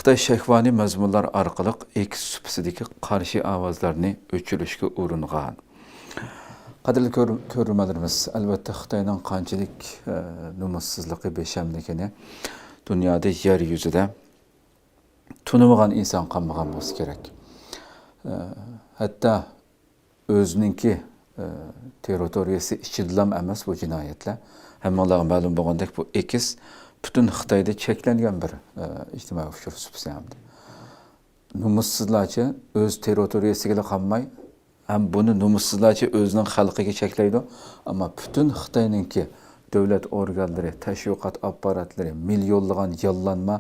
Xitoy shahvoniy mazmunlar orqali X supasidagi qarshi ovozlarni o'chirishga uringan. Qadrli ko'ruvchilarimiz, albatta Xitoyning qanchalik nomussizligi, beshamligini dunyoda yer yuzida tunamagan inson qolmagan bo'lsa kerak. Hatto o'zininki territoriyasi ichida emas bu jinoyatlar. Hammalarga ma'lum bo'lgandek bu X bütün Xitoyda cheklangan bir ijtimoiy uchur supasi hamdi. Nomussizlarcha o'z territoriyasiga qolmay, ham buni nomussizlarcha o'zining xalqiga cheklaydi, ammo bütün Xitoyninki davlat organlari, tashviqot apparatlari, millionlagan yollanma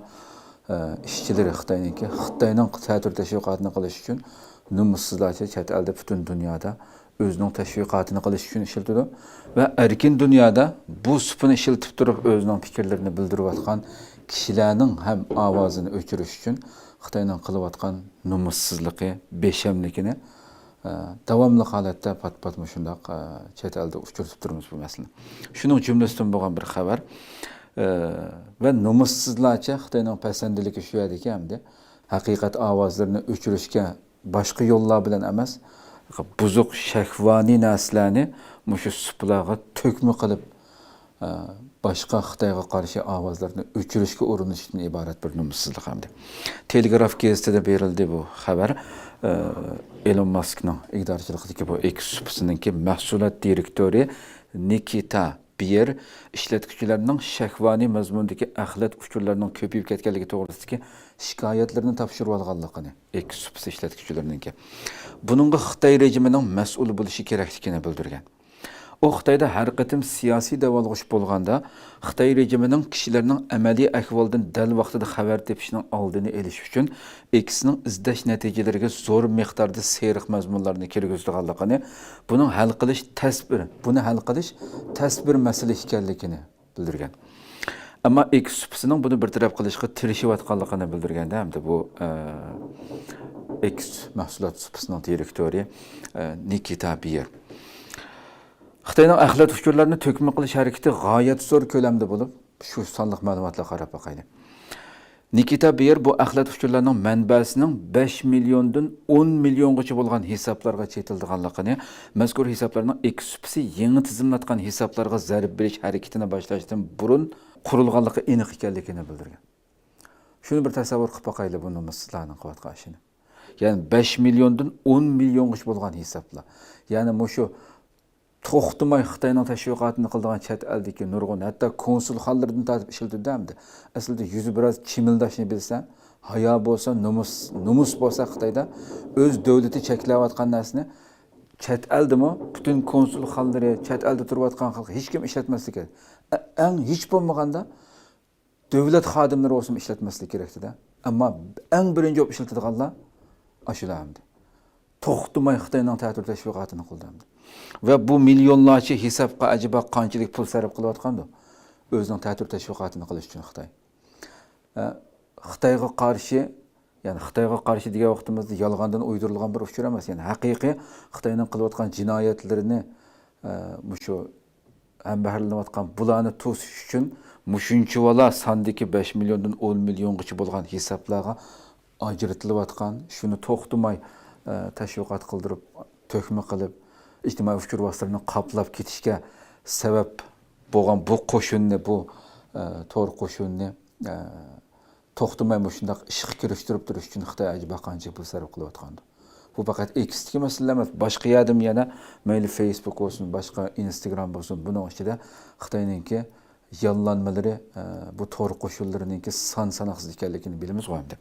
ishchilari Xitoyning ta'tir tashviqotini qilish uchun nomussizlarcha chet elda bütün dunyoda özünün təşviqatını qilish uchun ishlatadi va erkin dunyoda bu supini ishlatib turib o'zining fikrlarini bildirib atgan kishilarning ham ovozini o'chirish uchun Xitoyning qilib atgan nomussizligi, beshamligini davomli holatda pat-pat shundoq chet elda uchirib turibmiz bu masalani. Shuning jumlasidan bo'lgan bir xabar va nomussizlarcha Xitoyning pasandaligi shu yerda ekan-da, haqiqat ovozlarini o'chirishga boshqa yo'llar bilan emas, buzuq shahvoniy narsalarni mushu supalarga to'kma qilib boshqa Xitoyga qarshi ovozlarni o'chirishga urinishdan iborat bir nomussizlik hamdi. Telegraf gazetida berildi bu xabar. Elon Muskning iqtidorchiligidagi bu X supasiningki mahsulot direktori Nikita Bier ishlatuvchilarning shahvoniy mazmundagi axlat uchurlarining ko'payib ketganligi to'g'risidagi shikoyatlarni topshirib olganligini X supasi ishlatuvchilarininki. Buningga Xitoy rejimining mas'ul bo'lishi kerakligini bildirgan. O Xitoyda har qatim siyosiy davolg'ish bo'lganda Xitoy rejimining kishilarning amaliy ahvoldan dal vaqtida xabar tepishining oldini olish uchun X'ning izlash natijalariga zo'r miqdorda seriq mazmunlarni kirgizganligini, buni hal qilish tasbir masala ekanligini bildirgan. Ammo X supasining buni bartaraf qilishga tirishayotganligini bildirganda hamda bu X mahsulot supasining direktori Nikita Bier Xitoyning axlat uchurlarini to'kma qilish harakati g'oyat zo'r ko'lamda bo'lib, shu sonliq ma'lumotlarga qarab boqaylik. Nikita Bier bu axlat uchurlarining manbasining 5 milliondan 10 milliongacha bo'lgan hisoblarga chetilganligini, mazkur hisoblarning X supasi yangi tizimlatgan hisoblarga zarb berish harakatini boshlashdan burun qurilganligi aniq ekanligini bildirgan. Shuni bir tasavvur qilib boqaylik bu nomussizlarning qilayotgan ishini. Ya'ni 5 milliondan 10 milliongacha bo'lgan hisoblar. Ya'ni mushu to'xtamay Xitoyning tashviqotini qiladigan chet eldagi nurg'un, hatto konsulxonalardan tortib ishlatadi hamda. Aslida yuzi biroz chimildashni bilsa, hayo bo'lsa, nomus bo'lsa Xitoyda o'z davlati cheklayotgan narsani chet eldimi, bütün konsulxonalari, chet elda turayotgan xalq hech kim ishlatmasligi kerak. Eng hech bo'lmaganda davlat xodimlari olsa ishlatmasligi kerak-da. Ammo eng birinchi olib ishlatadiganlar ashular hamda. To'xtamay Xitoyning ta'tir tashviqotini qildi. Va bu millionlarcha hisobga ajiba qanchalik pul sarf qilayotgandi o'zining ta'tir tashviqotini qilish uchun Xitoy. Xitoyga qarshi degan vaqtimizda yolg'ondan uydirilgan bir uchur emas, ya'ni haqiqiy Xitoyning qilayotgan jinoyatlarini mushu ambarlanayotgan bularni to'sish uchun mushunchavala sondagi 5 milliondan 10 milliongacha bo'lgan hisoblarga ajratilayotgan, shuni to'xtamay tashviqot qildirib, to'kma qilib ijtimoiy uchur vositalarini qoplab ketishga sabab bo'lgan bu qo'shinni, bu to'r qo'shinni to'xtamay shunday ishga kirishtirib turish uchun Xitoy ajiba qancha pul sarf qilayotgandi. Bu faqat X'dagi masala emas, boshqa yerda yana mayli Facebook bo'lsin, boshqa Instagram bo'lsin, buning ichida Xitoyninki yollanmalari, bu to'r qo'shinlarininki son-sanoqsiz ekanligini bilamiz hamda.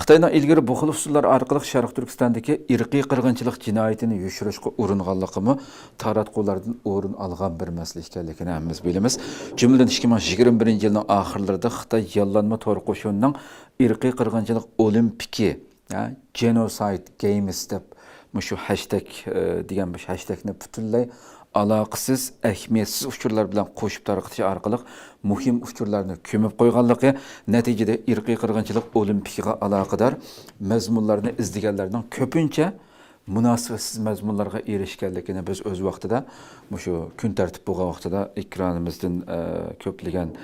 Xitoyning ilgari bu xil usullar orqali Sharq Turkistondagi irqiy qirg'inchilik jinoyatini yushirishga uringanligimi taratqulardan o'rin olgan bir masala ekanligini hammamiz bilamiz. Jumladan 2021-yilning oxirlarida Xitoy yollanma to'r qo'shinining irqiy qirg'inchilik olimpiki, genocide games deb shu hashtag degan bir hashtagni butunlay aloqasiz, ahamiyatsiz uchurlar bilan qo'shib tarqatish orqali muhim uchurlarni ko'mib qo'yganligi natijada irqiy qirg'inchilik olimpiyaga aloqador mazmunlarni izlaganlarning ko'pincha münasibətsiz məzmunlarga erişkənligini biz öz vaqtida şu kun tərtib bolğan vaqtida ekranımızdan köpləyən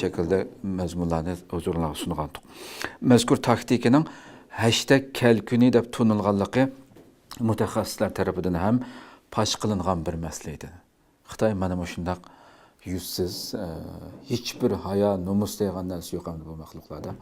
şəkildə məzmunlarni huzurlarına sunğandıq. Məzkur taktikaning #kalkuni deb tunilganligi mutaxassislar tarafidan ham pash qilingan bir masala edi. Xitoy mana shundaq yuzsiz, hech bir hayo, nomus degan narsa yo'q bu maxluqlarda.